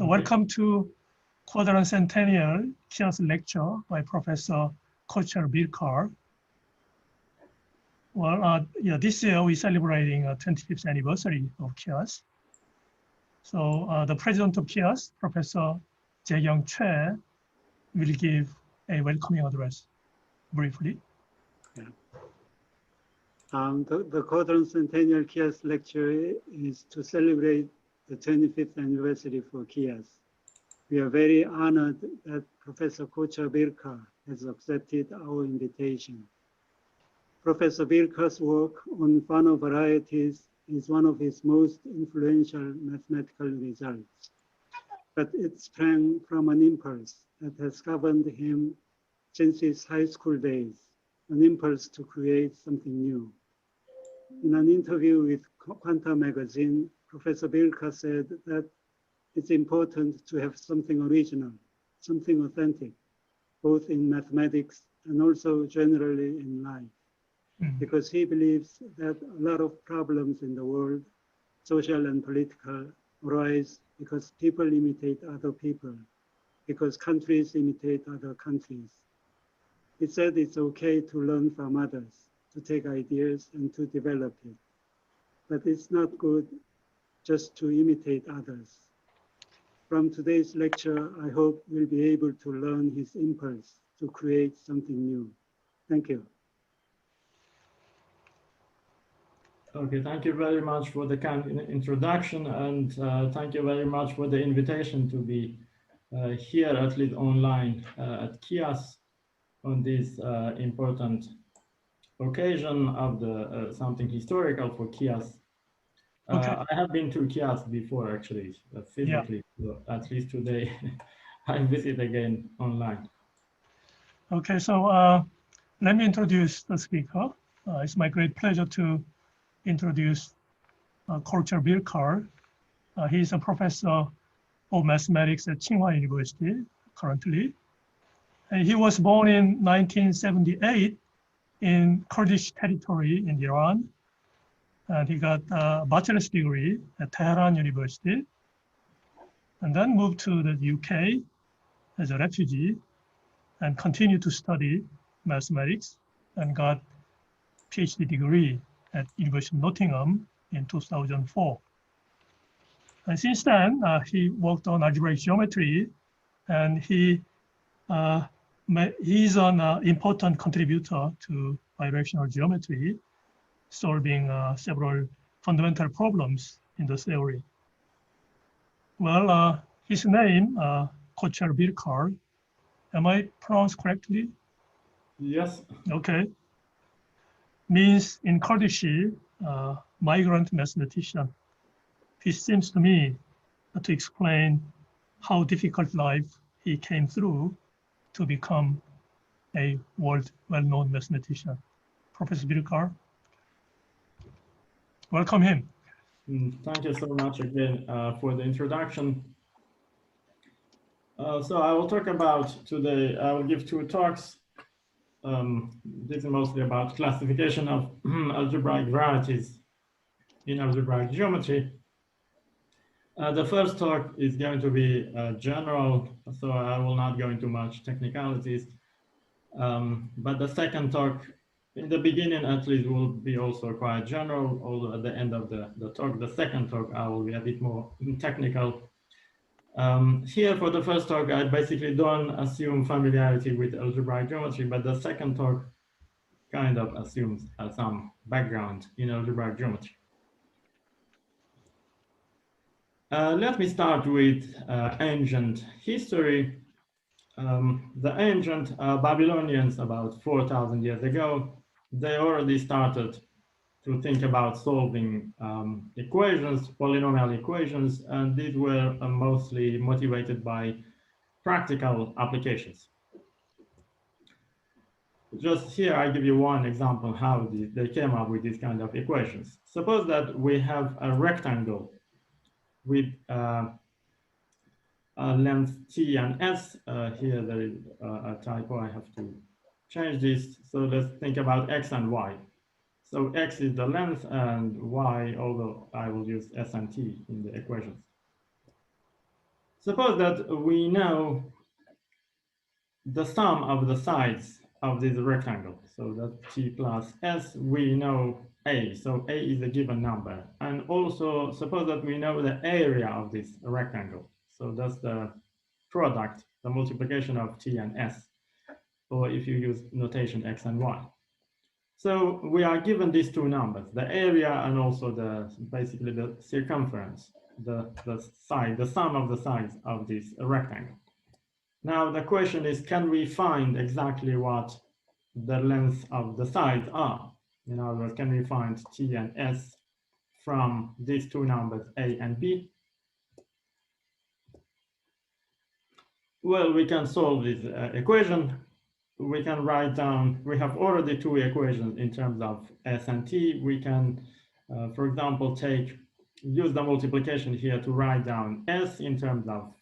So welcome to Quadranscentennial KIAS Lecture by Professor Caucher Birkar. Well, this year we're celebrating 25th anniversary of KIAS. So the president of KIAS, Professor Jae-young Choi, will give a welcoming address briefly. Yeah. The Quadranscentennial KIAS Lecture is to celebrate the 25th anniversary for KIAS. We are very honored that Professor Caucher Birkar has accepted our invitation. Professor Birkar's work on Affine Varieties is one of his most influential mathematical results, but it sprang from an impulse that has governed him since his high school days, an impulse to create something new. In an interview with Quanta magazine, Professor Birkar said that it's important to have something original, something authentic, both in mathematics and also generally in life, because he believes that a lot of problems in the world, social and political, arise because people imitate other people, because countries imitate other countries. He said it's okay to learn from others, to take ideas and to develop it, but it's not good just to imitate others. From today's lecture, I hope we'll be able to learn his impulse to create something new. Thank you. Okay, thank you very much for the kind introduction, and thank you very much for the invitation to be here, at least online, at KIAS on this important occasion of the something historical for KIAS. Okay. I have been to KIAS before, actually, physically. Yeah. So at least today, I visit again online. Okay, so let me introduce the speaker. It's my great pleasure to introduce Caucher Birkar. He's a professor of mathematics at Tsinghua University currently. And he was born in 1978 in Kurdish territory in Iran. And he got a bachelor's degree at Tehran University, and then moved to the UK as a refugee and continued to study mathematics and got PhD degree at University of Nottingham in 2004. And since then, he worked on algebraic geometry, and he's an important contributor to birational geometry, solving several fundamental problems in the theory. Well, his name, Caucher Birkar, am I pronounced correctly? Yes. Okay. Means in Kurdish, migrant mathematician. He seems to me to explain how difficult life he came through to become a world well-known mathematician. Professor Birkar, welcome him. Thank you so much again for the introduction. So I will talk about today, I will give two talks. This is mostly about classification of algebraic varieties in algebraic geometry. The first talk is going to be general, so I will not go into much technicalities. But the second talk, in the beginning at least, will be also quite general, although at the end of the talk, the second talk, I will be a bit more technical. Here for the first talk, I basically don't assume familiarity with algebraic geometry, but the second talk kind of assumes some background in algebraic geometry. Let me start with ancient history. The ancient Babylonians, about 4,000 years ago, they already started to think about solving equations, polynomial equations, and these were mostly motivated by practical applications. Just here, I give you one example how they came up with these kind of equations. Suppose that we have a rectangle with length t and s. Here there is a typo, I have to change this. So let's think about x and y. So x is the length and y, although I will use s and t in the equations. Suppose that we know the sum of the sides of this rectangle. So that t plus s, we know a. So a is a given number. And also suppose that we know the area of this rectangle. So that's the product, the multiplication of t and s, or if you use notation x and y. So we are given these two numbers, the area and also basically the circumference, the side, the sum of the sides of this rectangle. Now the question is, can we find exactly what the length of the sides are? In other words, can we find t and s from these two numbers, a and b? Well, we can solve this equation. We can write down, we have already two equations in terms of s and t. We can, for example, use the multiplication here to write down s in terms of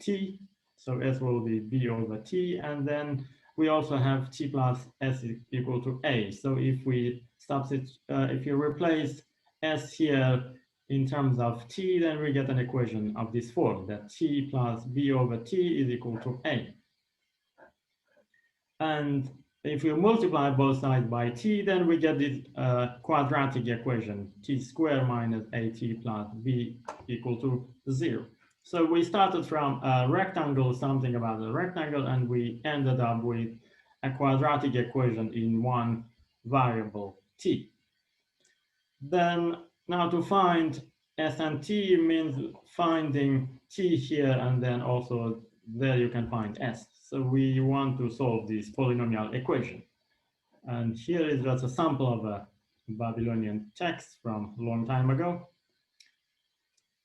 t. So s will be b over t, and then we also have t plus s equal to a. So if we substitute, if you replace s here in terms of t, then we get an equation of this form, that t plus b over t is equal to a. And if you multiply both sides by t, then we get this quadratic equation, t squared minus at plus b equal to 0. So we started from a rectangle, something about a rectangle, and we ended up with a quadratic equation in one variable t. Then now to find s and t means finding t here, and then also there you can find s. So we want to solve this polynomial equation. And here is just a sample of a Babylonian text from a long time ago.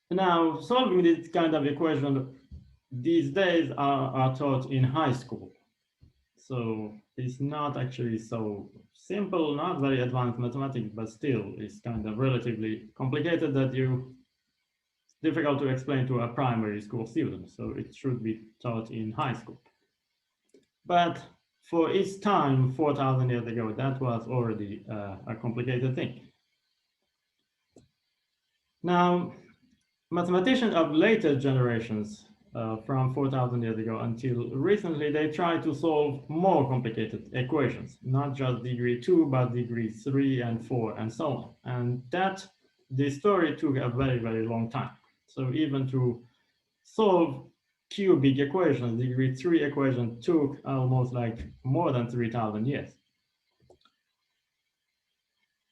Now, solving this kind of equation these days are taught in high school. So it's not actually so simple, not very advanced mathematics, but still it's kind of relatively complicated that it's difficult to explain to a primary school student. So it should be taught in high school. But for its time, 4,000 years ago, that was already a complicated thing. Now, mathematicians of later generations, from 4,000 years ago until recently, they tried to solve more complicated equations, not just degree 2, but degree 3 and 4 and so on. And this story took a very, very long time. So even to solve cubic equations, degree 3 equation took almost like more than 3,000 years.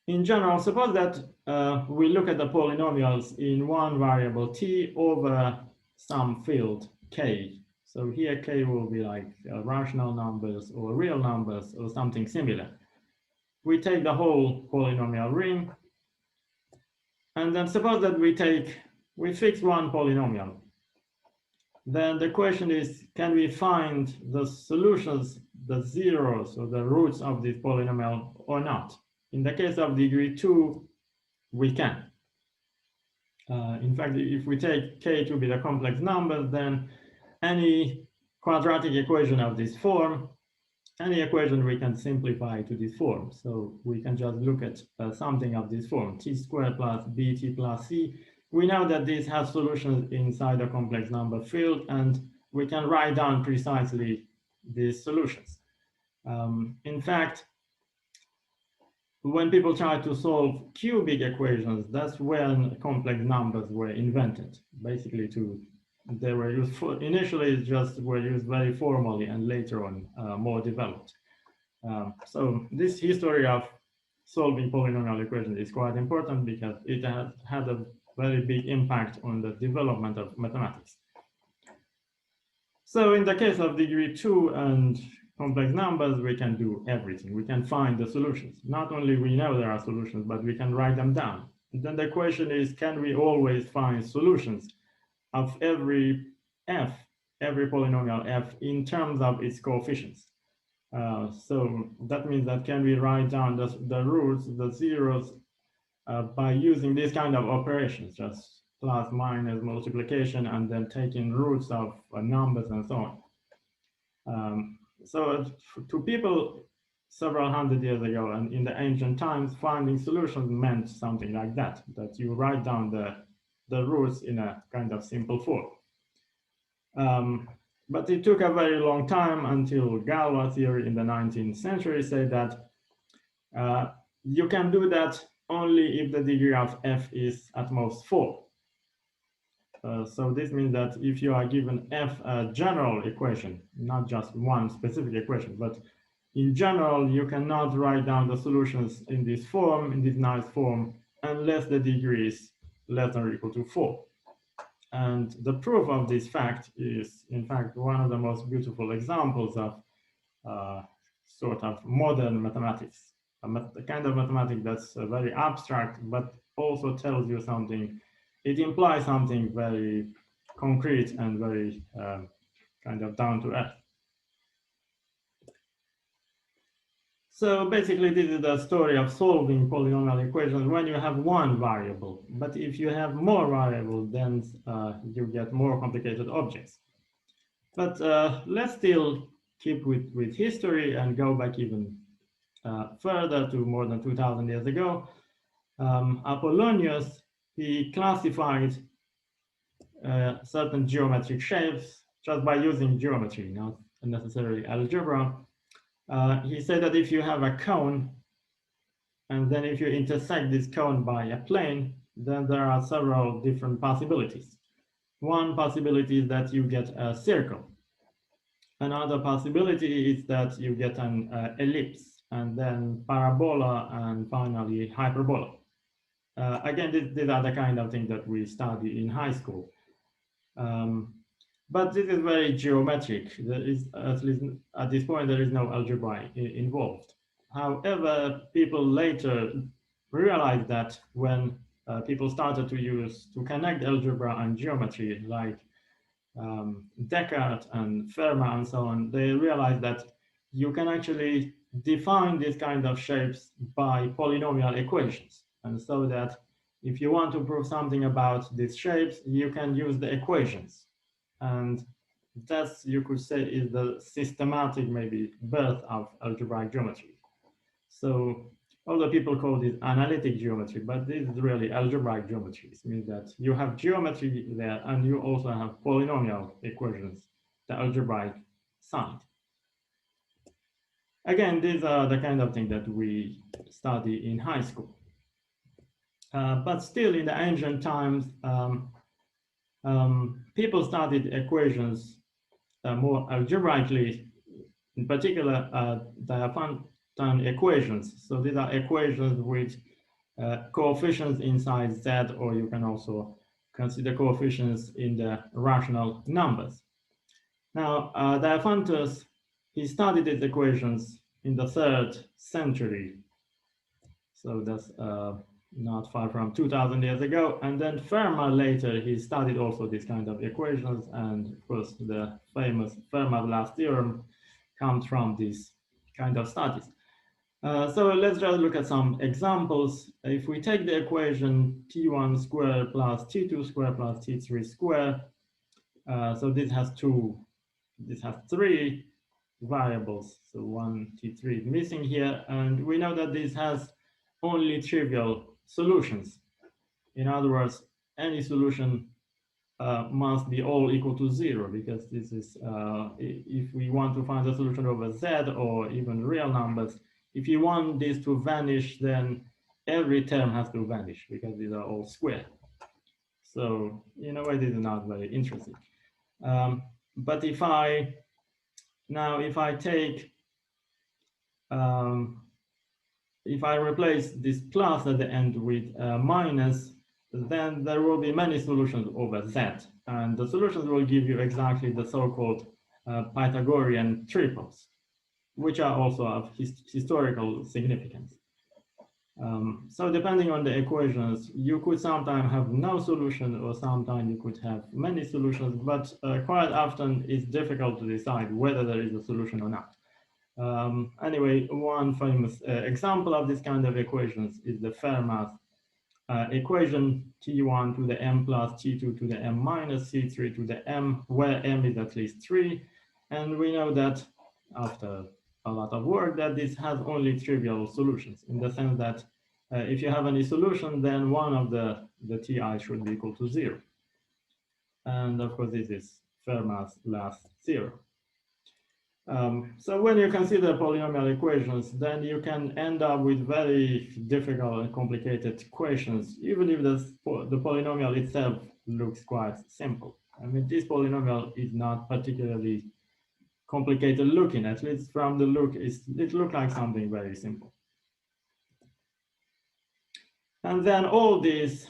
In general, suppose that we look at the polynomials in one variable t over some field k. So here k will be like rational numbers or real numbers or something similar. We take the whole polynomial ring, and then suppose that we fix one polynomial. Then the question is, can we find the solutions, the zeros or the roots of this polynomial or not? In the case of degree 2, we can. In fact, if we take k to be the complex number, then any quadratic equation of this form, any equation we can simplify to this form. So we can just look at something of this form, t squared plus bt plus c. We know that this has solutions inside a complex number field, and we can write down precisely these solutions. In fact, when people try to solve cubic equations, that's when complex numbers were invented. Basically, they were used initially just were used very formally, and later on more developed. So this history of solving polynomial equations is quite important because it has had a very big impact on the development of mathematics. So in the case of degree 2 and complex numbers, we can do everything. We can find the solutions. Not only we know there are solutions, but we can write them down. And then the question is, can we always find solutions of every f, every polynomial f in terms of its coefficients? So that means that can we write down the roots, the zeros, by using this kind of operations, just plus, minus, multiplication, and then taking roots of numbers and so on. So to people several hundred years ago and in the ancient times, finding solutions meant something like that you write down the roots in a kind of simple form. But it took a very long time until Galois theory in the 19th century said that you can do that only if the degree of f is at most 4. So this means that if you are given f a general equation, not just one specific equation, but in general, you cannot write down the solutions in this form, in this nice form, unless the degree is less than or equal to 4. And the proof of this fact is, in fact, one of the most beautiful examples of sort of modern mathematics, a kind of mathematics that's very abstract, but also tells you something. It implies something very concrete and very kind of down to earth. So basically, this is the story of solving polynomial equations when you have one variable. But if you have more variables, then you get more complicated objects. But let's still keep with history and go back even further to more than 2,000 years ago. Apollonius, he classified certain geometric shapes just by using geometry, not necessarily algebra. He said that if you have a cone, and then if you intersect this cone by a plane, then there are several different possibilities. One possibility is that you get a circle. Another possibility is that you get an ellipse, and then parabola, and finally hyperbola. Again, these are the kind of things that we study in high school. But this is very geometric. There is, at least at this point, there is no algebra involved. However, people later realized that when people started to connect algebra and geometry, like Descartes and Fermat and so on, they realized that you can actually define these kind of shapes by polynomial equations. And so that if you want to prove something about these shapes, you can use the equations. And that's, you could say, is the systematic, maybe, birth of algebraic geometry. So although people call this analytic geometry, but this is really algebraic geometry. It means that you have geometry there, and you also have polynomial equations, the algebraic side. Again, these are the kind of thing that we study in high school. But still, in the ancient times, people studied equations more algebraically, in particular Affine equations. So these are equations with coefficients inside Z, or you can also consider coefficients in the rational numbers. Now, Diophantus, he studied these equations in the 3rd century. So that's not far from 2,000 years ago. And then Fermat later, he studied also this kind of equations. And of course, the famous Fermat-Last theorem comes from this kind of studies. So let's just look at some examples. If we take the equation t1 squared plus t2 squared plus t3 squared, so this has 3 variables. So 1, t3 is missing here. And we know that this has only trivial solutions. In other words, any solution must be all equal to 0, because this is, if we want to find a solution over Z or even real numbers, if you want this to vanish, then every term has to vanish because these are all square. So in a way, this is not very interesting. But if I take, if I replace this plus at the end with minus, then there will be many solutions over Z. And the solutions will give you exactly the so-called Pythagorean triples, which are also of historical significance. So depending on the equations, you could sometimes have no solution, or sometimes you could have many solutions, but quite often it's difficult to decide whether there is a solution or not. Anyway, one famous example of this kind of equations is the Fermat equation t1 to the m plus t2 to the m minus c3 to the m, where m is at least 3. And we know that after a lot of work that this has only trivial solutions, in the sense that if you have any solution, then one of the ti should be equal to 0. And of course, this is Fermat's last theorem. So when you consider polynomial equations, then you can end up with very difficult and complicated equations, even if the polynomial itself looks quite simple. I mean, this polynomial is not particularly complicated looking, at least from the look, it looks like something very simple. And then all these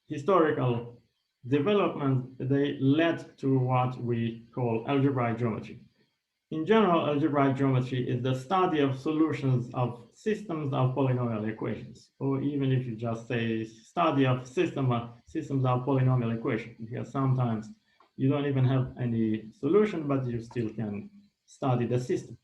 historical developments, they led to what we call algebraic geometry. In general, algebraic geometry is the study of solutions of systems of polynomial equations, or even if you just say study of systems of polynomial equations, because sometimes you don't even have any solution, but you still can study the system.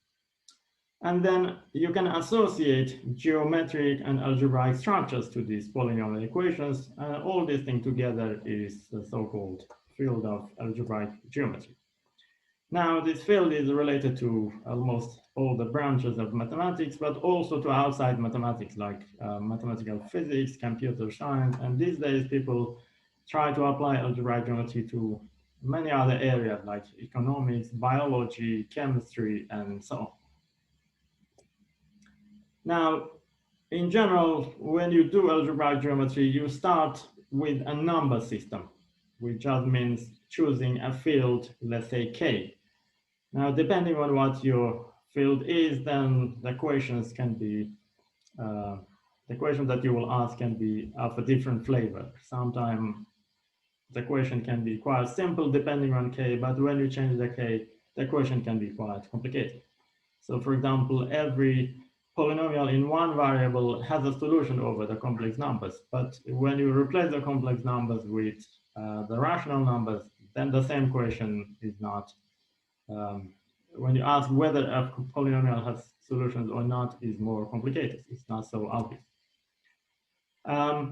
And then you can associate geometric and algebraic structures to these polynomial equations. All these things together is the so-called field of algebraic geometry. Now, this field is related to almost all the branches of mathematics, but also to outside mathematics like mathematical physics, computer science, and these days people try to apply algebraic geometry to many other areas like economics, biology, chemistry, and so on. Now, in general, when you do algebraic geometry, you start with a number system, which just means choosing a field, let's say K. Now, depending on what your field is, then the questions can be, the question that you will ask can be of a different flavor. Sometimes the question can be quite simple depending on K, but when you change the K, the question can be quite complicated. So for example, every polynomial in one variable has a solution over the complex numbers, but when you replace the complex numbers with the rational numbers, then the same question is not, when you ask whether a polynomial has solutions or not is more complicated. It's not so obvious.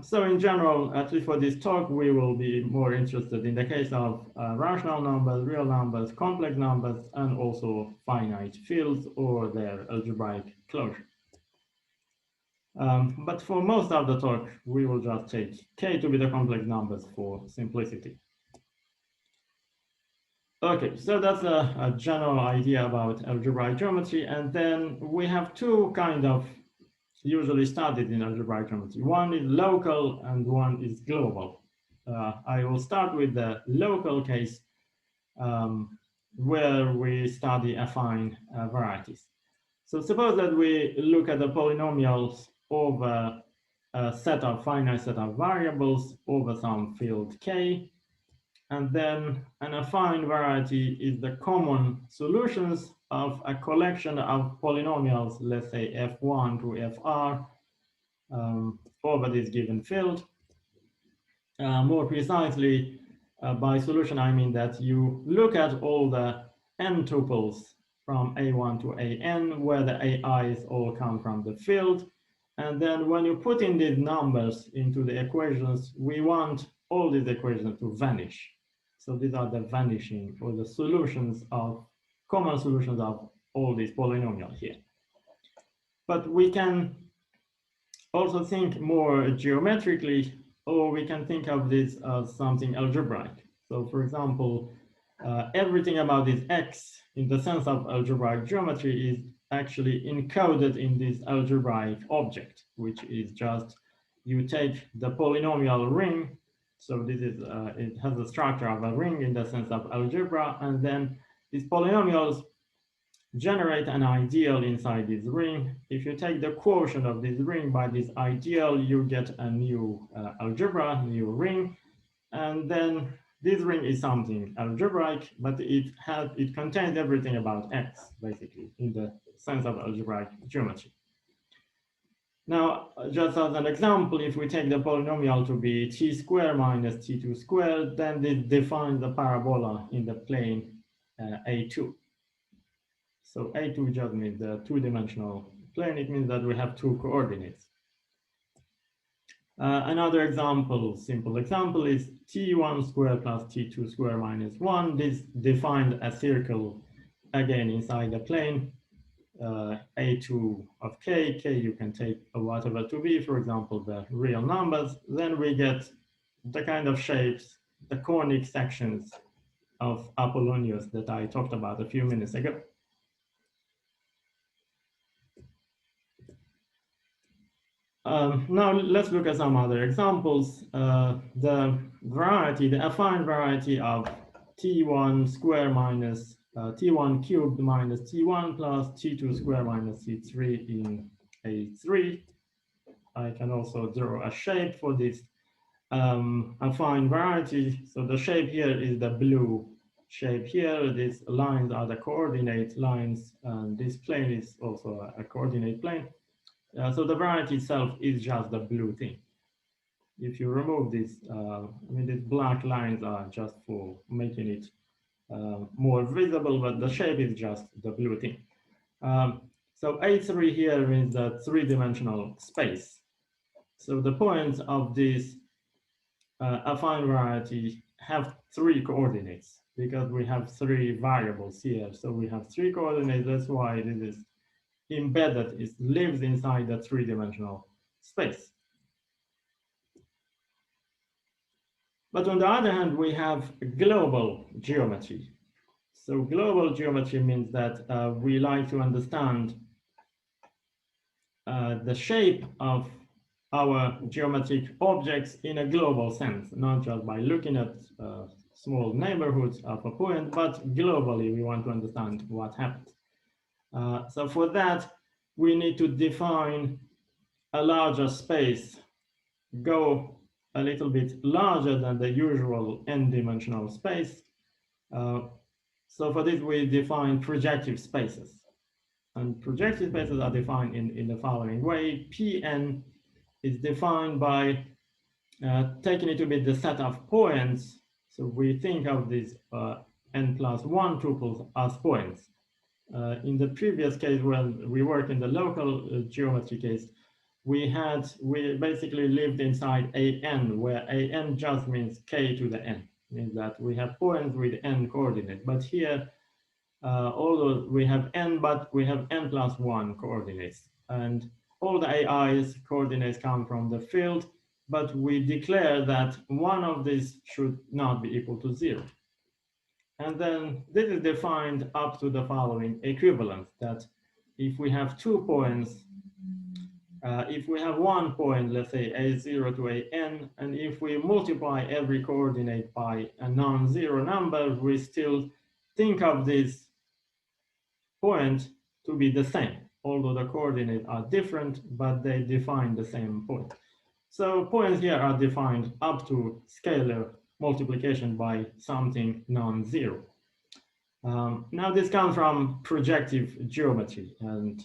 So in general, at least for this talk, we will be more interested in the case of rational numbers, real numbers, complex numbers, and also finite fields or their algebraic closure. But for most of the talk, we will just take K to be the complex numbers for simplicity. Okay, so that's a general idea about algebraic geometry. And then we have two kind of usually studied in algebraic geometry. One is local and one is global. I will start with the local case where we study affine varieties. So suppose that we look at the polynomials over a finite set of variables over some field K. And then an affine variety is the common solutions of a collection of polynomials, let's say f1 to fr, over this given field. More precisely, by solution, I mean that you look at all the n tuples from a1 to an, where the ai's all come from the field. And then when you put in these numbers into the equations, we want all these equations to vanish. So these are the vanishing or the solutions of common solutions of all these polynomials here. But we can also think more geometrically, or we can think of this as something algebraic. So for example, everything about this X in the sense of algebraic geometry is actually encoded in this algebraic object, which is just, you take the polynomial ring. So this is, it has the structure of a ring in the sense of algebra, and then these polynomials generate an ideal inside this ring. If you take the quotient of this ring by this ideal, you get a new algebra, new ring, and then this ring is something algebraic, but it contains everything about X, basically, in the sense of algebraic geometry. Now, just as an example, if we take the polynomial to be t squared minus t2 squared, then this defines the parabola in the plane A2. So A2 just means the two-dimensional plane. It means that we have two coordinates. Another example, simple example, is t1 squared plus t2 squared minus 1. This defines a circle again inside the plane. A2 of k, you can take whatever to be, for example, the real numbers. Then we get the kind of shapes, the conic sections of Apollonius that I talked about a few minutes ago. Now let's look at some other examples. The affine variety of T1 square minus T1 cubed minus T1 plus T2 square minus T3 in A3. I can also draw a shape for this affine variety. So the shape here is the blue shape here. These lines are the coordinate lines, and this plane is also a coordinate plane. So the variety itself is just the blue thing. If you remove this, these black lines are just for making it more visible, but the shape is just the blue thing. So A3 here is the three-dimensional space. So the points of this affine variety have three coordinates because we have three variables here. So we have three coordinates. That's why this is embedded, it lives inside the three-dimensional space. But on the other hand, we have global geometry. So global geometry means that we like to understand the shape of our geometric objects in a global sense, not just by looking at small neighborhoods of a point, but globally we want to understand what happens. So for that, we need to define a larger space, go a little bit larger than the usual n-dimensional space. So for this, we define projective spaces. And projective spaces are defined in the following way. Pn is defined by taking it to be the set of points. So we think of these n plus 1 tuples as points. In the previous case, when we worked in the local geometry case, we basically lived inside an, where an just means k to the n, means that we have points with n coordinates. But here, although we have n, but we have n plus 1 coordinates, and all the AI's coordinates come from the field, but we declare that one of these should not be equal to 0. And then this is defined up to the following equivalence, that if we have 2 points, if we have 1 point, let's say A0 to AN, and if we multiply every coordinate by a non-zero number, we still think of this point to be the same, although the coordinates are different, but they define the same point. So points here are defined up to scalar multiplication by something non-zero. Now this comes from projective geometry, and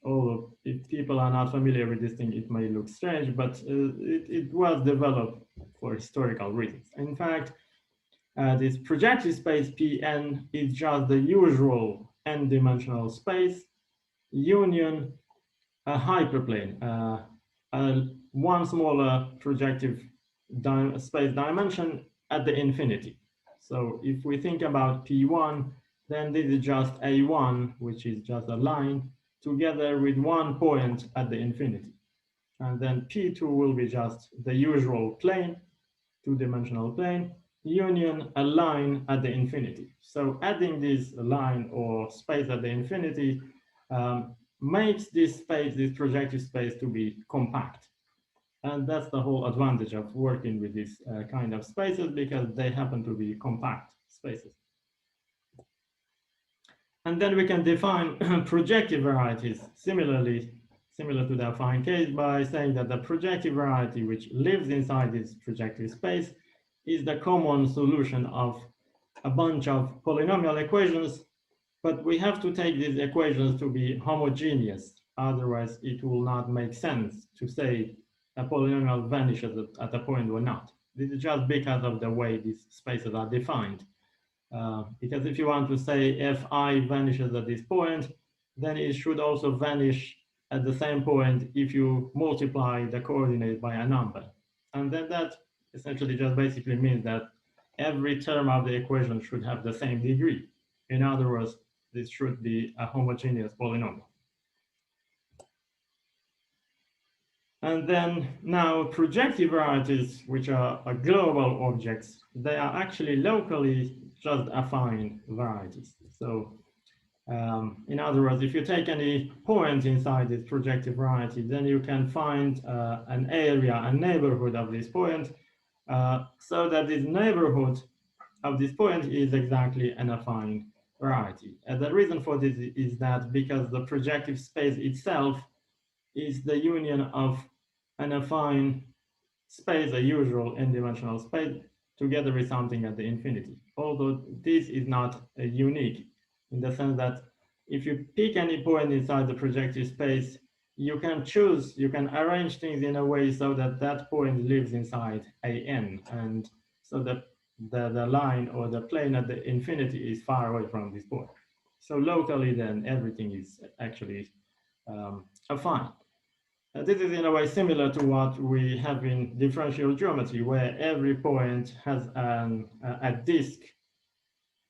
although if people are not familiar with this thing, it may look strange, but it was developed for historical reasons. In fact, this projective space Pn is just the usual n-dimensional space union a hyperplane, one smaller projective space dimension at the infinity. So if we think about P1, then this is just A1, which is just a line, together with 1 point at the infinity. And then P2 will be just the usual plane, two-dimensional plane, union a line at the infinity. So adding this line or space at the infinity makes this space, this projective space, to be compact. And that's the whole advantage of working with these kind of spaces, because they happen to be compact spaces. And then we can define projective varieties similar to the affine case by saying that the projective variety which lives inside this projective space is the common solution of a bunch of polynomial equations, but we have to take these equations to be homogeneous. Otherwise, it will not make sense to say a polynomial vanishes at a point or not. This is just because of the way these spaces are defined. Because if you want to say fi vanishes at this point, then it should also vanish at the same point if you multiply the coordinate by a number. And then that essentially just basically means that every term of the equation should have the same degree. In other words, this should be a homogeneous polynomial. And then now projective varieties, which are global objects, they are actually locally just affine varieties. So in other words, if you take any point inside this projective variety, then you can find an area, a neighborhood of this point, so that this neighborhood of this point is exactly an affine variety. And the reason for this is that because the projective space itself is the union of an affine space, a usual n-dimensional space, together with something at the infinity. Although this is not unique in the sense that if you pick any point inside the projective space, you can choose, you can arrange things in a way so that that point lives inside an, and so that the line or the plane at the infinity is far away from this point. So locally, then everything is actually affine. This is in a way similar to what we have in differential geometry, where every point has a disk,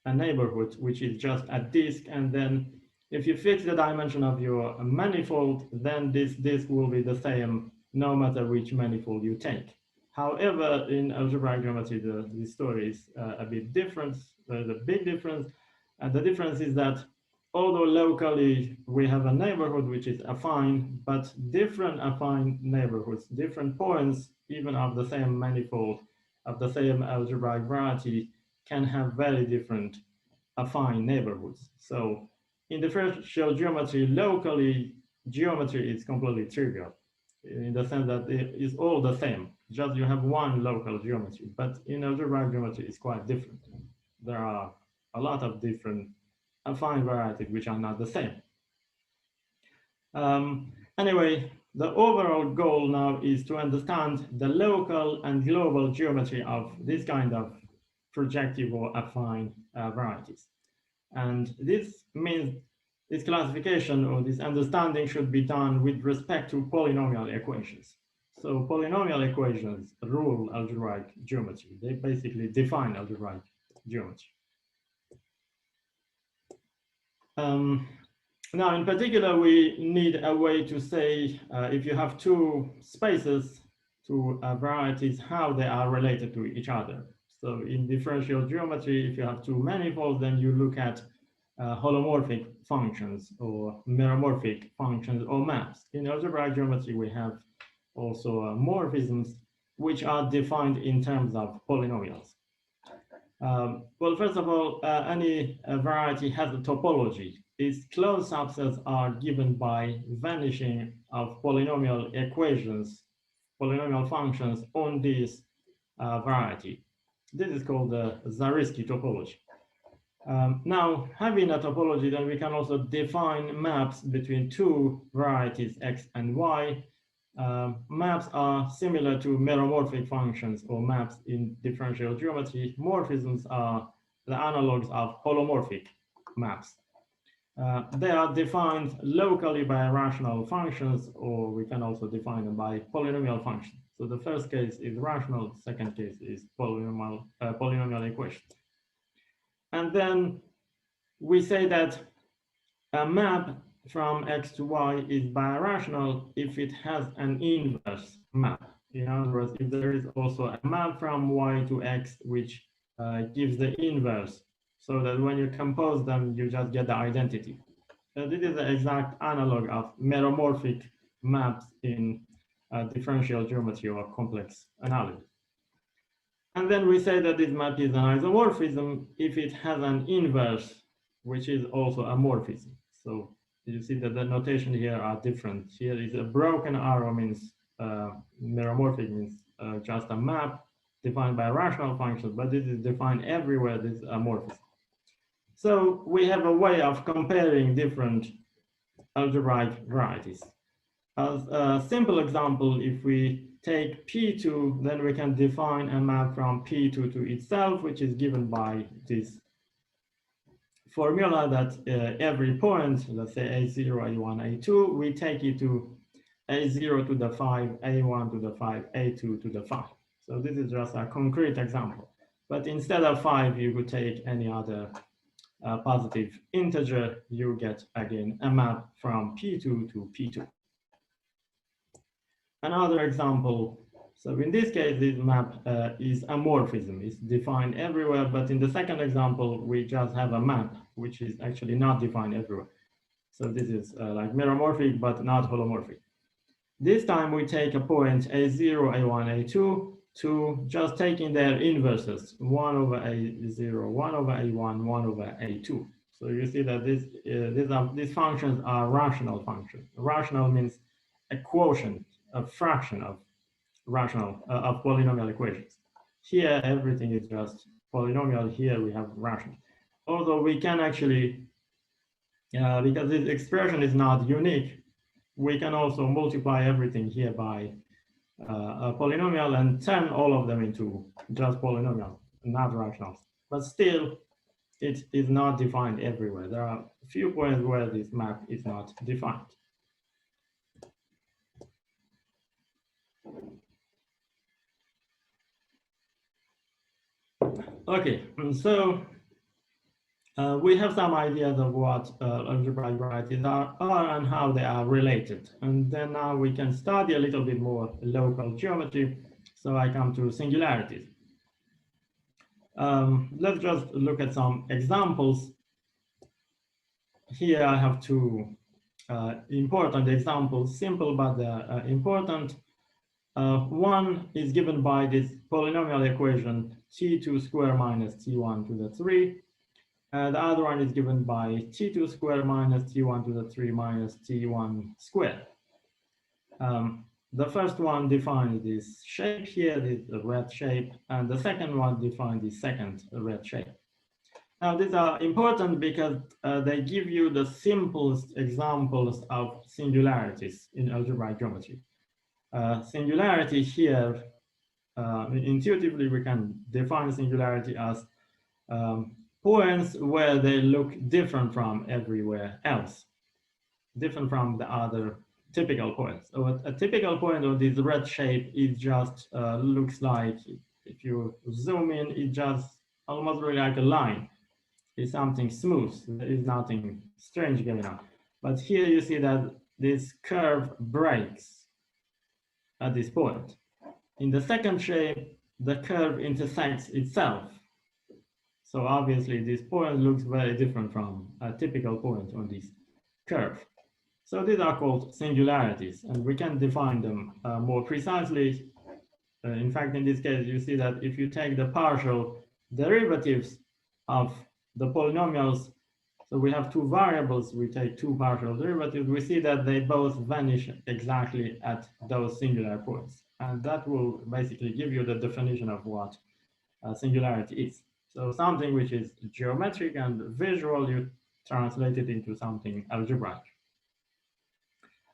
a neighborhood, which is just a disk, and then if you fix the dimension of your manifold, then this disk will be the same no matter which manifold you take. However, in algebraic geometry, the story is a bit different. There's a big difference, and the difference is that although locally we have a neighborhood which is affine, but different affine neighborhoods, different points, even of the same manifold, of the same algebraic variety, can have very different affine neighborhoods. So in differential geometry, locally, geometry is completely trivial in the sense that it is all the same, just you have one local geometry. But in algebraic geometry, it's quite different. There are a lot of different affine varieties which are not the same. Anyway, the overall goal now is to understand the local and global geometry of this kind of projective or affine varieties. And this means this classification or this understanding should be done with respect to polynomial equations. So polynomial equations rule algebraic geometry. They basically define algebraic geometry. Now, in particular, we need a way to say if you have two spaces, two varieties, how they are related to each other. So in differential geometry, if you have two manifolds, then you look at holomorphic functions or meromorphic functions or maps. In algebraic geometry, we have also morphisms, which are defined in terms of polynomials. Well, first of all, any variety has a topology. Its closed subsets are given by vanishing of polynomial equations, polynomial functions on this variety. This is called the Zariski topology. Now, having a topology, then we can also define maps between two varieties, x and y. Maps are similar to meromorphic functions or maps in differential geometry. Morphisms are the analogs of holomorphic maps. They are defined locally by rational functions, or we can also define them by polynomial functions. So the first case is rational, the second case is polynomial equation. And then we say that a map from x to y is birational if it has an inverse map. In other words, if there is also a map from y to x which gives the inverse, so that when you compose them, you just get the identity. So this is the exact analog of meromorphic maps in differential geometry or complex analysis. And then we say that this map is an isomorphism if it has an inverse, which is also a morphism. So you see that the notation here are different. Here is a broken arrow means meromorphic means just a map defined by rational functions, but this is defined everywhere, this is a morphism. So we have a way of comparing different algebraic varieties. As a simple example, if we take P2, then we can define a map from P2 to itself, which is given by this formula that every point, let's say A0, A1, A2, we take it to A0 to the 5, A1 to the 5, A2 to the 5. So this is just a concrete example. But instead of 5, you could take any other positive integer, you get again a map from P2 to P2. Another example. So in this case, this map is a morphism. It's defined everywhere, but in the second example, we just have a map, which is actually not defined everywhere. So this is like meromorphic, but not holomorphic. This time we take a point A0, A1, A2 to just taking their inverses, 1 over A0, 1 over A1, 1 over A2. So you see that these functions are rational functions. Rational means a quotient, a fraction of of polynomial equations. Here, everything is just polynomial. Here we have rational. Although we can actually, because this expression is not unique, we can also multiply everything here by a polynomial and turn all of them into just polynomial, not rationals. But still, it is not defined everywhere. There are a few points where this map is not defined. Okay, so we have some ideas of what algebraic varieties are and how they are related. And then now we can study a little bit more local geometry. So I come to singularities. Let's just look at some examples. Here I have two important examples, simple but important. One is given by this polynomial equation t2 square minus t1 to the 3. The other one is given by t2 square minus t1 to the 3 minus t1 squared. The first one defines this shape here, this red shape, and the second one defines the second red shape. Now, these are important because they give you the simplest examples of singularities in algebraic geometry. Singularity here, intuitively, we can define singularity as points where they look different from everywhere else, different from the other typical points. So a typical point of this red shape, it just looks like, if you zoom in, it just almost really like a line. It's something smooth. There is nothing strange going on. But here you see that this curve breaks at this point. In the second shape, the curve intersects itself. So obviously this point looks very different from a typical point on this curve. So these are called singularities, and we can define them more precisely. In fact, in this case, you see that if you take the partial derivatives of the polynomials, so we have two variables, we take two partial derivatives, we see that they both vanish exactly at those singular points. And that will basically give you the definition of what a singularity is. So something which is geometric and visual, you translate it into something algebraic.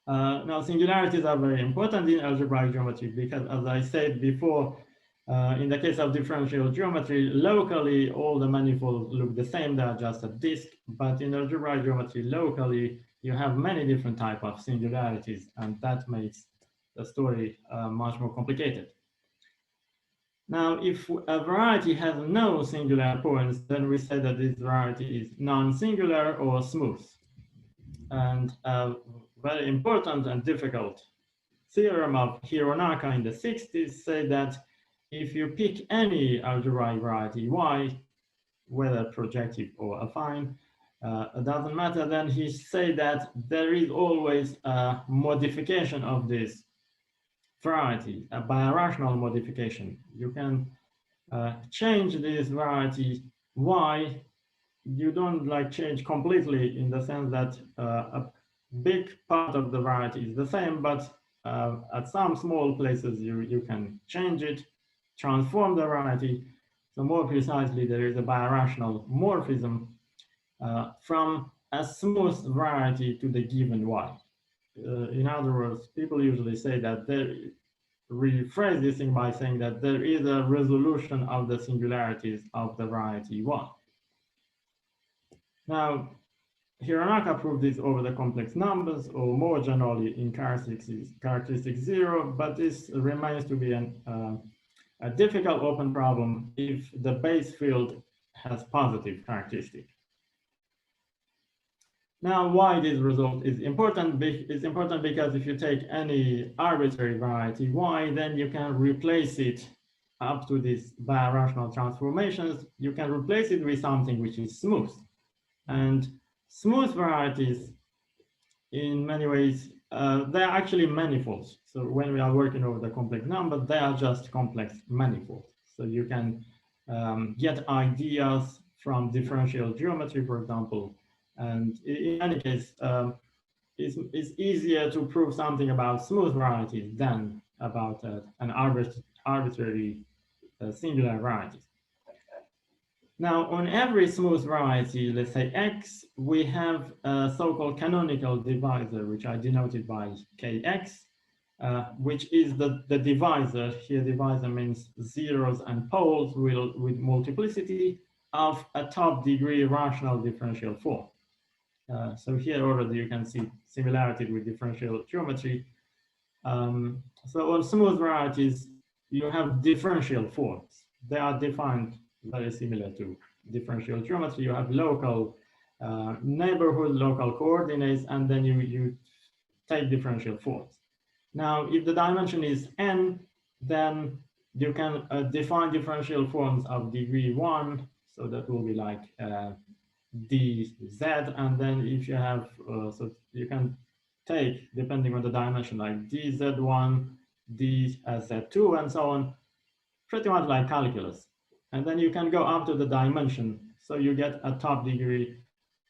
Now, singularities are very important in algebraic geometry because, as I said before, in the case of differential geometry, locally, all the manifolds look the same. They are just a disk. But in algebraic geometry, locally, you have many different types of singularities, and that makes the story much more complicated. Now, if a variety has no singular points, then we say that this variety is non-singular or smooth. And a very important and difficult theorem of Hironaka in the 60s say that if you pick any algebraic variety Y, whether projective or affine, it doesn't matter, then he say that there is always a modification of this variety, a birational modification. You can change this variety Y. You don't like change completely in the sense that a big part of the variety is the same, but at some small places you can change it, transform the variety. So more precisely, there is a birational morphism from a smooth variety to the given Y. In other words, people usually say that they rephrase this thing by saying that there is a resolution of the singularities of the variety Y. Now, Hironaka proved this over the complex numbers, or more generally in characteristic 0, but this remains to be a difficult open problem if the base field has positive characteristic. Now, why this result is important? It's important because if you take any arbitrary variety y, then you can replace it up to these birational transformations. You can replace it with something which is smooth. And smooth varieties, in many ways, they are actually manifolds. So when we are working over the complex numbers, they are just complex manifolds. So you can get ideas from differential geometry, for example. And in any case, it's easier to prove something about smooth varieties than about an arbitrary singular varieties. Now, on every smooth variety, let's say X, we have a so-called canonical divisor, which I denoted by Kx, which is the divisor. Here, divisor means zeros and poles with multiplicity of a top degree rational differential form. So here already you can see similarity with differential geometry. So on smooth varieties, you have differential forms. They are defined very similar to differential geometry. You have local neighborhood, local coordinates, and then you take differential forms. Now, if the dimension is n, then you can define differential forms of degree 1. So that will be like dz, and then if you have, so you can take, depending on the dimension, like dz1, dz2, and so on, pretty much like calculus. And then you can go up to the dimension, so you get a top degree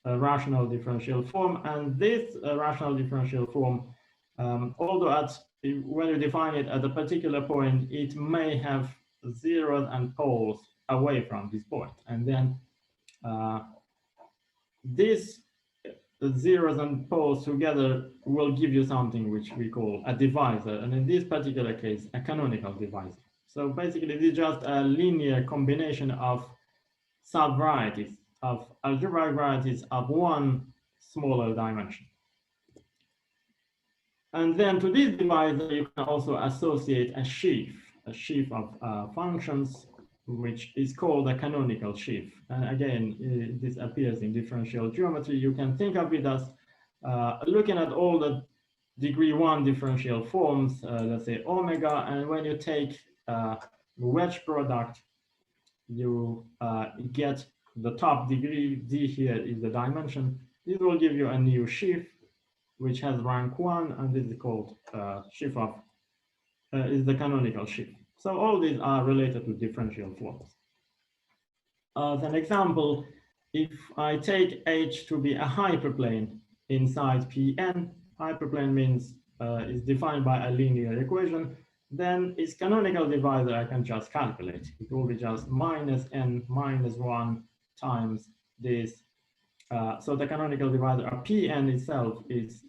rational differential form. And this rational differential form, although when you define it at a particular point, it may have zeros and poles away from this point. And then these zeros and poles together will give you something which we call a divisor, and in this particular case, a canonical divisor. So basically, this is just a linear combination of subvarieties, of algebraic varieties of one smaller dimension. And then to this divisor, you can also associate a sheaf of functions, which is called a canonical sheaf. And again, this appears in differential geometry. You can think of it as looking at all the degree 1 differential forms, let's say omega, and when you take wedge product, you get the top degree. D here is the dimension. This will give you a new sheaf, which has rank 1, and this is called sheaf of, is the canonical sheaf. So all these are related to differential forms. As an example, if I take H to be a hyperplane inside Pn, hyperplane means is defined by a linear equation, then its canonical divisor I can just calculate. It will be just minus n minus 1 times this. So the canonical divisor of Pn itself is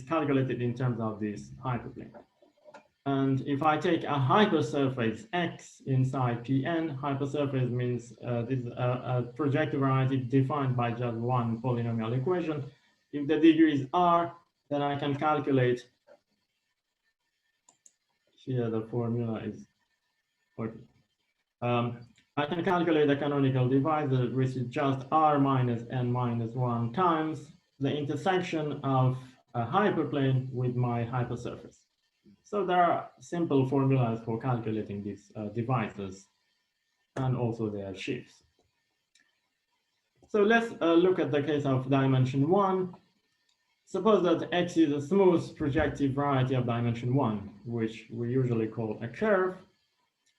calculated in terms of this hyperplane. And if I take a hypersurface X inside Pn, hypersurface means this is a projective variety defined by just one polynomial equation. If the degree is r, then I can calculate, here the formula is, okay. I can calculate the canonical divisor, which is just r minus n minus 1 times the intersection of a hyperplane with my hypersurface. So there are simple formulas for calculating these divisors and also their sheaves. So let's look at the case of dimension 1. Suppose that X is a smooth projective variety of dimension 1, which we usually call a curve.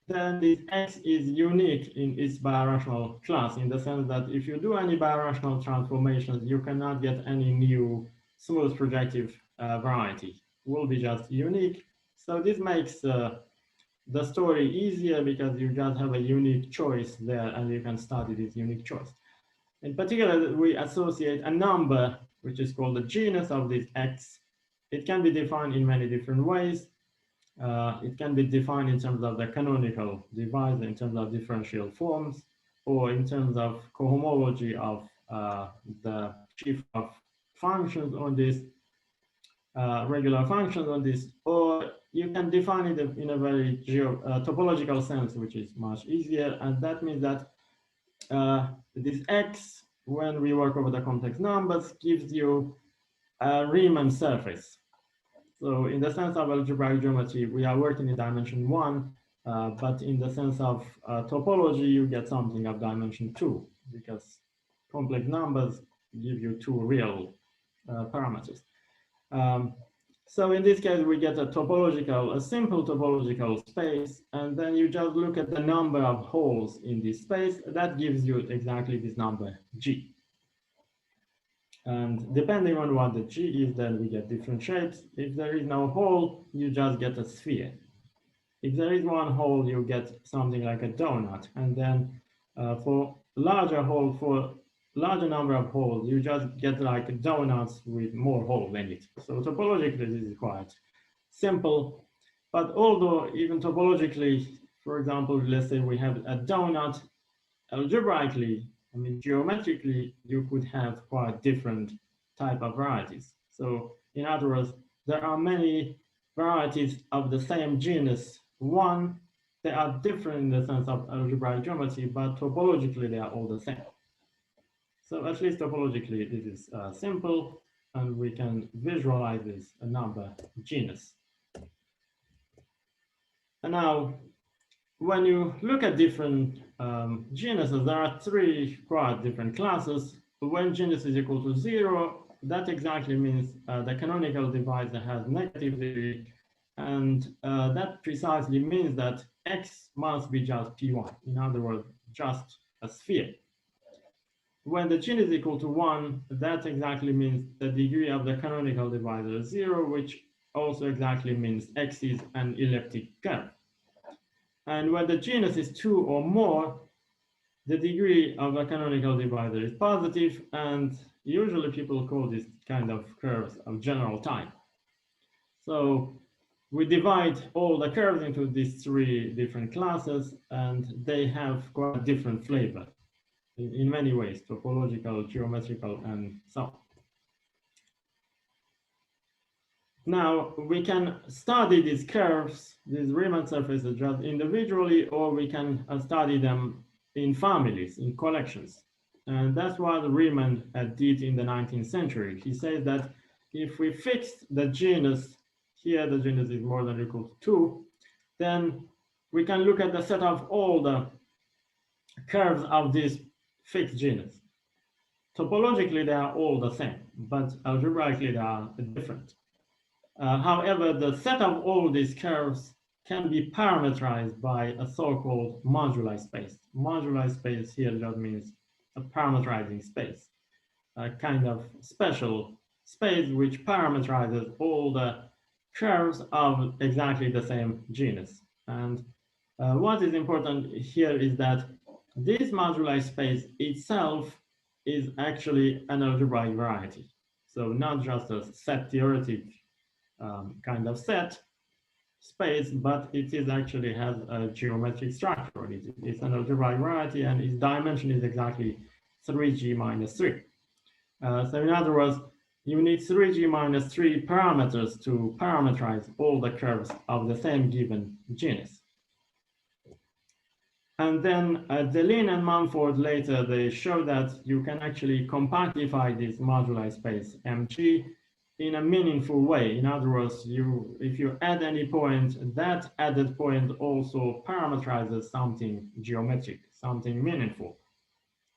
Then this X is unique in its birational class, in the sense that if you do any birational transformations, you cannot get any new smooth projective variety. It will be just unique. So this makes the story easier because you just have a unique choice there and you can study this unique choice. In particular, we associate a number, which is called the genus of this X. It can be defined in many different ways. It can be defined in terms of the canonical divisor, in terms of differential forms, or in terms of cohomology of the sheaf of functions on this, regular functions on this, or you can define it in a very topological sense, which is much easier. And that means that this X when we work over the complex numbers, gives you a Riemann surface. So in the sense of algebraic geometry, we are working in dimension 1, but in the sense of topology, you get something of dimension 2, because complex numbers give you 2 real parameters. So in this case, we get a simple topological space, and then you just look at the number of holes in this space. That gives you exactly this number, G. And depending on what the G is, then we get different shapes. If there is no hole, you just get a sphere. If there is one hole, you get something like a donut. And then for larger number of holes, you just get like donuts with more holes in it. So topologically, this is quite simple. But although even topologically, for example, let's say we have a donut, algebraically, I mean, geometrically, you could have quite different type of varieties. So in other words, there are many varieties of the same genus 1. They are different in the sense of algebraic geometry, but topologically, they are all the same. So at least topologically, this is simple, and we can visualize this number genus. And now, when you look at different genuses, there are 3 quite different classes. When genus is equal to 0, that exactly means the canonical divisor has negative degree, and that precisely means that X must be just P1. In other words, just a sphere. When the genus is equal to 1, that exactly means the degree of the canonical divisor is 0, which also exactly means X is an elliptic curve. And when the genus is 2 or more, the degree of a canonical divisor is positive, and usually people call this kind of curves of general type. So we divide all the curves into these 3 different classes, and they have quite different flavor in many ways, topological, geometrical, and so on. Now, we can study these curves, these Riemann surfaces, just individually, or we can study them in families, in collections. And that's what Riemann did in the 19th century. He said that if we fix the genus, here the genus is more than or equal to 2, then we can look at the set of all the curves of this fixed genus. Topologically, they are all the same, but algebraically, they are different. However, the set of all these curves can be parameterized by a so-called moduli space. Moduli space here just means a parameterizing space, a kind of special space which parameterizes all the curves of exactly the same genus. And what is important here is that this moduli space itself is actually an algebraic variety. So not just a set theoretic kind of set space, but it is actually has a geometric structure. It's an algebraic variety, and its dimension is exactly 3g minus 3. So in other words, you need 3g minus 3 parameters to parameterize all the curves of the same given genus. And then Deligne and Mumford later, they show that you can actually compactify this moduli space Mg in a meaningful way. In other words, if you add any point, that added point also parameterizes something geometric, something meaningful.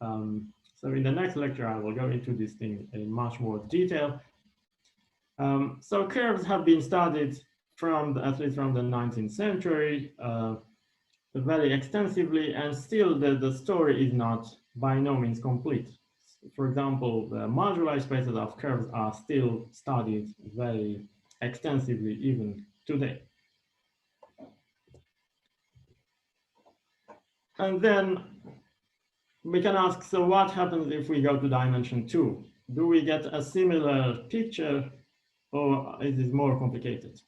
So in the next lecture, I will go into this thing in much more detail. So curves have been studied at least from the 19th century, very extensively, and still the story is not by no means complete. For example, the moduli spaces of curves are still studied very extensively even today. And then we can ask, so what happens if we go to dimension 2? Do we get a similar picture, or is it more complicated?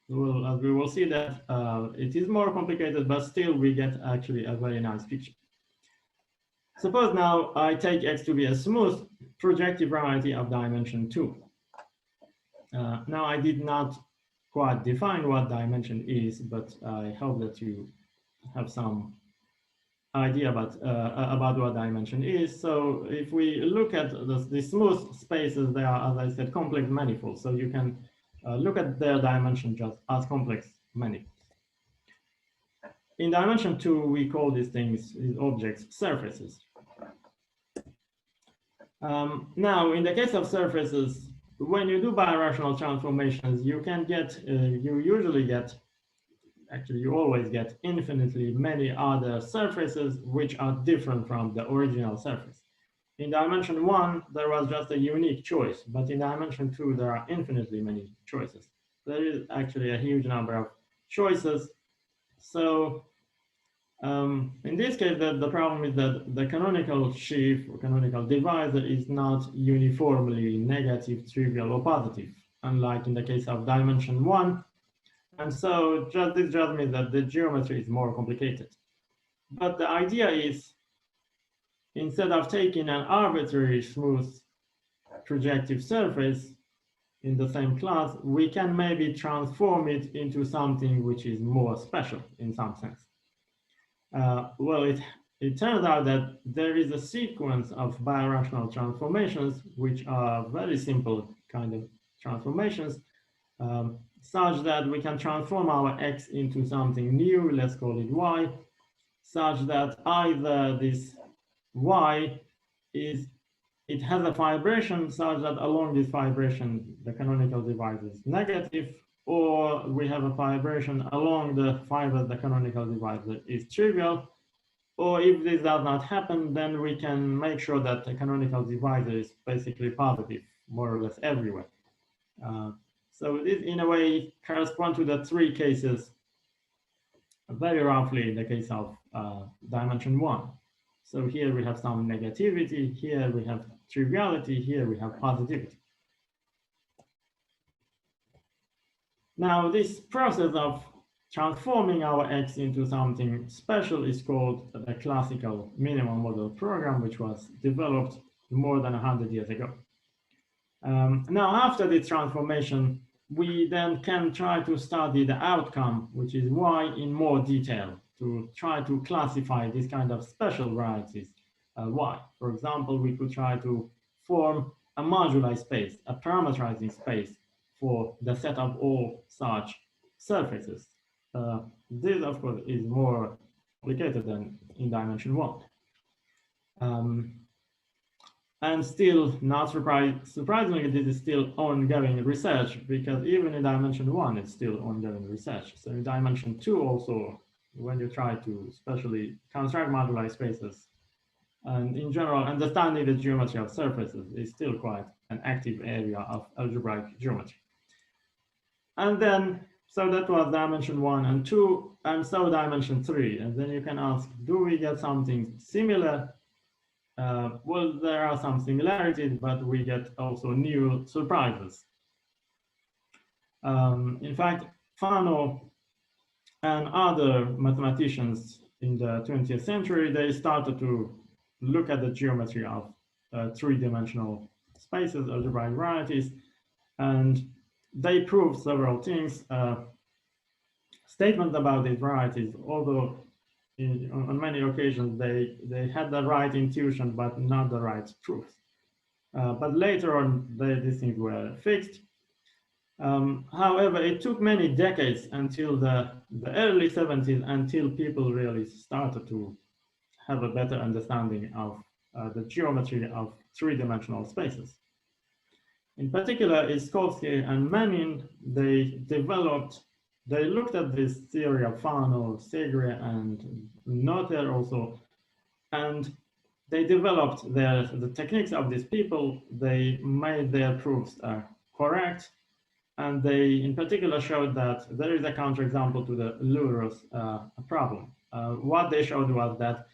Well, as we will see that it is more complicated, but still we get actually a very nice picture. Suppose now I take X to be a smooth projective variety of dimension 2. Now I did not quite define what dimension is, but I hope that you have some idea about what dimension is. So if we look at the smooth spaces, they are, as I said, complex manifolds. So you can look at their dimension just as complex manifolds. In dimension 2, we call these things, these objects, surfaces. Now, in the case of surfaces, when you do birational transformations, you can get, you usually get, actually you always get infinitely many other surfaces which are different from the original surface. In dimension 1, there was just a unique choice, but in dimension 2, there are infinitely many choices. There is actually a huge number of choices. So in this case, the problem is that the canonical sheaf or canonical divisor is not uniformly negative, trivial, or positive, unlike in the case of dimension 1. And so this just means that the geometry is more complicated. But the idea is, instead of taking an arbitrary smooth projective surface in the same class, we can maybe transform it into something which is more special in some sense. Well, it turns out that there is a sequence of birational transformations, which are very simple kind of transformations, such that we can transform our x into something new, let's call it y, such that either this y it has a fibration such that along this fibration, the canonical divisor is negative, or we have a fibration along the fiber, the canonical divisor is trivial, or if this does not happen, then we can make sure that the canonical divisor is basically positive, more or less everywhere. So this, in a way, corresponds to the three cases, very roughly in the case of dimension 1. So here we have some negativity, here we have triviality, here we have positivity. Now, this process of transforming our x into something special is called the classical minimal model program, which was developed more than 100 years ago. Now, after this transformation, we then can try to study the outcome, which is y, in more detail, to try to classify this kind of special varieties y. For example, we could try to form a moduli space, a parameterizing space for the set of all such surfaces. This, of course, is more complicated than in dimension 1. And still, not surprisingly, this is still ongoing research, because even in dimension 1, it's still ongoing research. So in dimension 2 also, when you try to especially construct moduli spaces, and in general, understanding the geometry of surfaces is still quite an active area of algebraic geometry. And then, so that was dimension 1 and 2, and so dimension 3. And then you can ask, do we get something similar? Well, there are some similarities, but we get also new surprises. In fact, Fano and other mathematicians in the 20th century, they started to look at the geometry of three-dimensional spaces, algebraic varieties, and they proved several things. Statements about these varieties, although on many occasions they had the right intuition but not the right truth. But later on, these things were fixed. However, it took many decades until the early 70s until people really started to have a better understanding of the geometry of three-dimensional spaces. In particular, Iskowski and Menin, they looked at this theory of Fano, Segre, and Noether also, and they developed the techniques of these people. They made their proofs correct, and they in particular showed that there is a counterexample to the Lurus problem. What they showed was that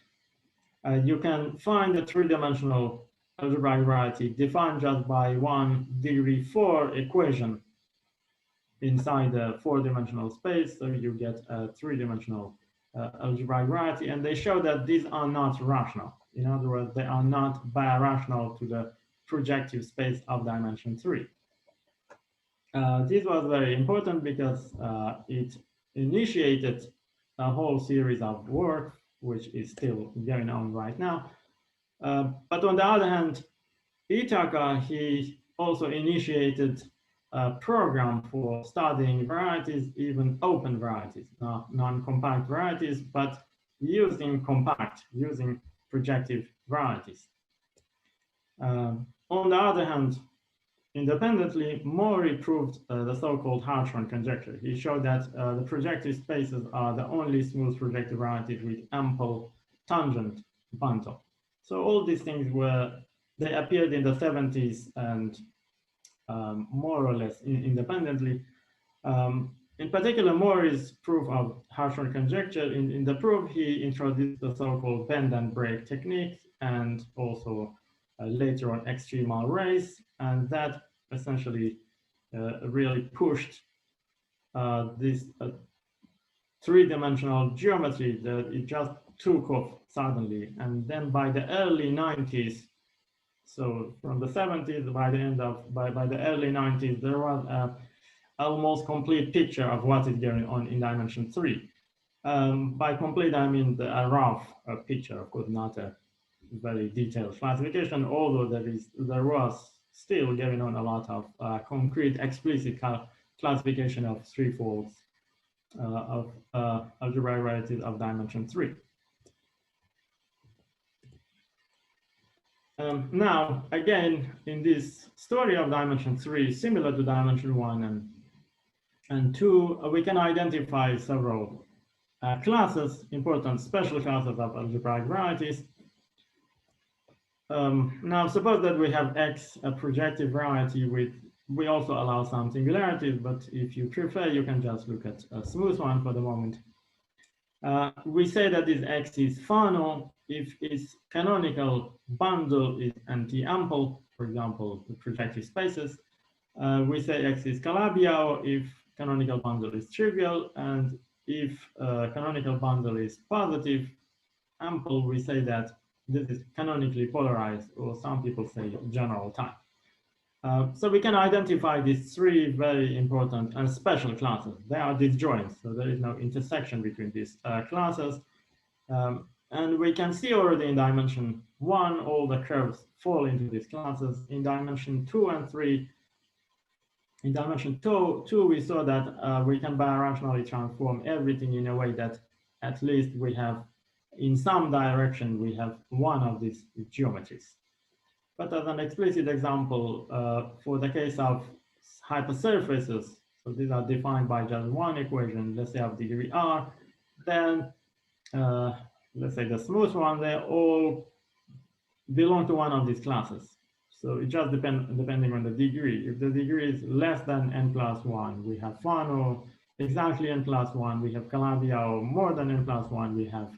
you can find a three-dimensional algebraic variety defined just by one degree 4 equation inside the four-dimensional space, so you get a three-dimensional algebraic variety, and they show that these are not rational. In other words, they are not birational to the projective space of dimension 3. This was very important because it initiated a whole series of work which is still going on right now. But on the other hand, Ithaka, he also initiated a program for studying varieties, even open varieties, not non-compact varieties, but using projective varieties. On the other hand, independently, Mori proved the so-called Hartshorne conjecture. He showed that the projective spaces are the only smooth projective varieties with ample tangent bundle. So all these things they appeared in the 70s and more or less independently. In particular, Mori's proof of Hartshorne conjecture, in the proof, he introduced the so-called bend and break technique and also later on extremal rays, and that essentially really pushed this three-dimensional geometry that it just took off suddenly. And then by the early 90s, so from the 70s by the early 90s, there was a almost complete picture of what is going on in dimension 3. By complete, I mean a rough picture, of course, not a very detailed classification, although there was still going on a lot of concrete, explicit classification of threefolds of algebraic varieties of dimension 3. Now, again, in this story of dimension 3, similar to dimension 1 and 2, we can identify several classes, important special classes of algebraic varieties. Now, suppose that we have X, a projective variety we also allow some singularities, but if you prefer, you can just look at a smooth one for the moment. We say that this X is Fano if its canonical bundle is anti-ample, for example, the projective spaces. We say X is Calabi-Yau if canonical bundle is trivial, and if canonical bundle is positive ample, we say that this is canonically polarized, or some people say general type. So we can identify these three very important and special classes. They are disjoint, so there is no intersection between these classes. And we can see already in dimension 1, all the curves fall into these classes. In dimension 2 and 3, in dimension 2 we saw that we can birationally transform everything in a way that at least we have, in some direction, we have one of these geometries. But as an explicit example, for the case of hypersurfaces, so these are defined by just one equation, let's say of degree r, then let's say the smooth one, they all belong to one of these classes. So it just depending on the degree. If the degree is less than n+1, we have Fano, exactly n+1, we have Calabi-Yau, more than n+1, we have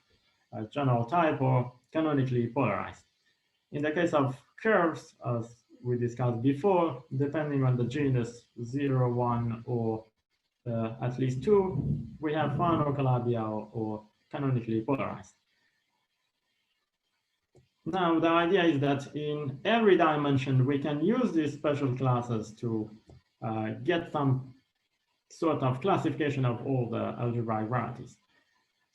general type or canonically polarized. In the case of curves, as we discussed before, depending on the genus 0, 1, or at least 2, we have Fano, Calabi-Yau, or canonically polarized. Now, the idea is that in every dimension, we can use these special classes to get some sort of classification of all the algebraic varieties.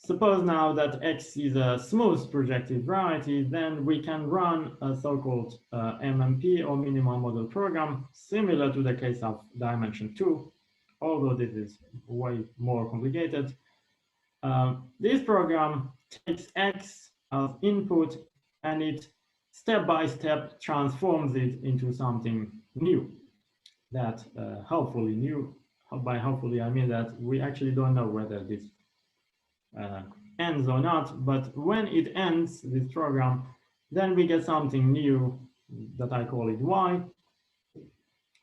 Suppose now that X is a smooth projective variety, then we can run a so-called MMP or minimal model program, similar to the case of dimension 2, although this is way more complicated. This program takes X as input and it step by step transforms it into something new that hopefully new. By hopefully, I mean that we actually don't know whether this ends or not, but when it ends, this program, then we get something new that I call it Y.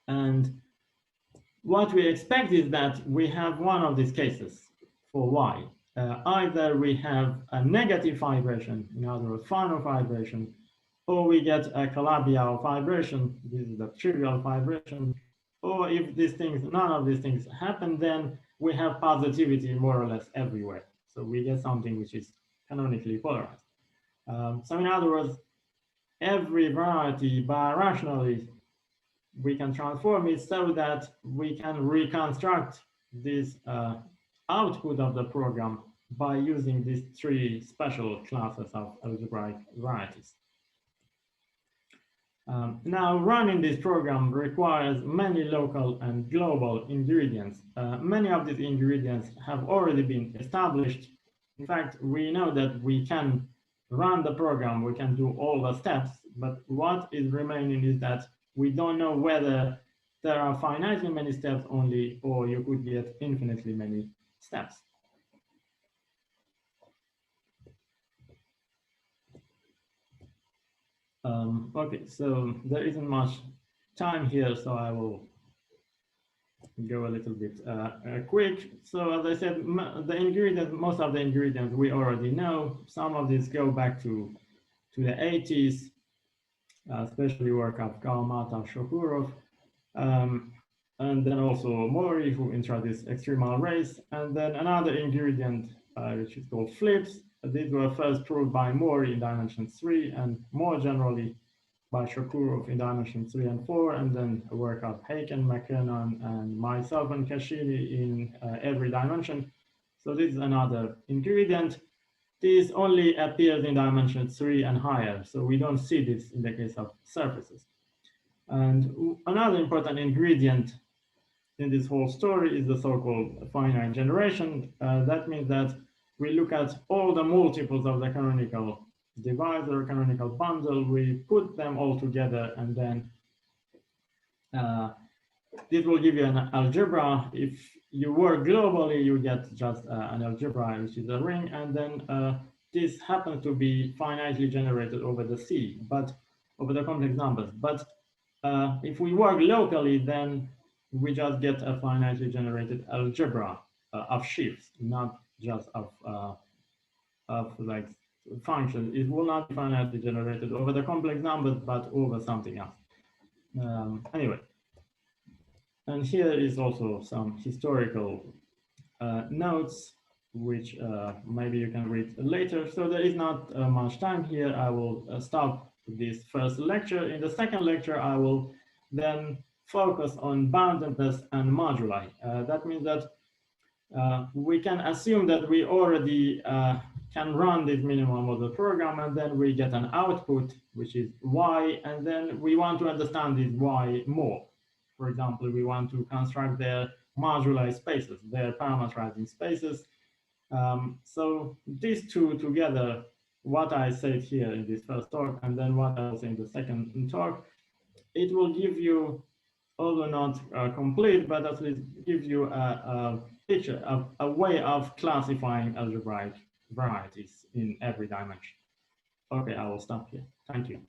And what we expect is that we have one of these cases for Y. Either we have a negative vibration, in other words, Fano vibration, or we get a Calabi-Yau vibration, this is the trivial vibration, or if these things, none of these things happen, then we have positivity more or less everywhere. So we get something which is canonically polarized. So in other words, every variety birationally, we can transform it so that we can reconstruct this output of the program by using these three special classes of algebraic varieties. Now, running this program requires many local and global ingredients. Many of these ingredients have already been established. In fact, we know that we can run the program, we can do all the steps, but what is remaining is that we don't know whether there are finitely many steps only, or you could get infinitely many steps. Okay, so there isn't much time here, so I will go a little bit quick. So as I said, the ingredients, most of the ingredients we already know. Some of these go back to the 80s, especially work of Kawamata, Shokurov, and then also Mori, who introduced extremal arrays, and then another ingredient which is called flips. These were first proved by Mori in dimension 3, and more generally by Shokurov in dimension 3 and 4, and then a work of Heiken, McKinnon, and myself and Kashini in every dimension. So this is another ingredient. This only appears in dimension 3 and higher, so we don't see this in the case of surfaces. And another important ingredient in this whole story is the so-called finite generation. That means that we look at all the multiples of the canonical divisor, canonical bundle, we put them all together, and then this will give you an algebra. If you work globally, you get just an algebra, which is a ring, and then this happens to be finitely generated over the C, but over the complex numbers. But if we work locally, then we just get a finitely generated algebra of shifts, not just of like functions. It will not be finitely generated over the complex numbers, but over something else. Anyway, and here is also some historical notes, which maybe you can read later. So there is not much time here. I will stop this first lecture. In the second lecture, I will then focus on boundedness and moduli. That means that we can assume that we already can run this minimum model program, and then we get an output, which is y, and then we want to understand this y more. For example, we want to construct their moduli spaces, their parameterizing spaces. So these two together, what I said here in this first talk, and then what I will say in the second talk, it will give you, although not complete, but at least give you a picture of a way of classifying algebraic varieties in every dimension. Okay, I will stop here. Thank you.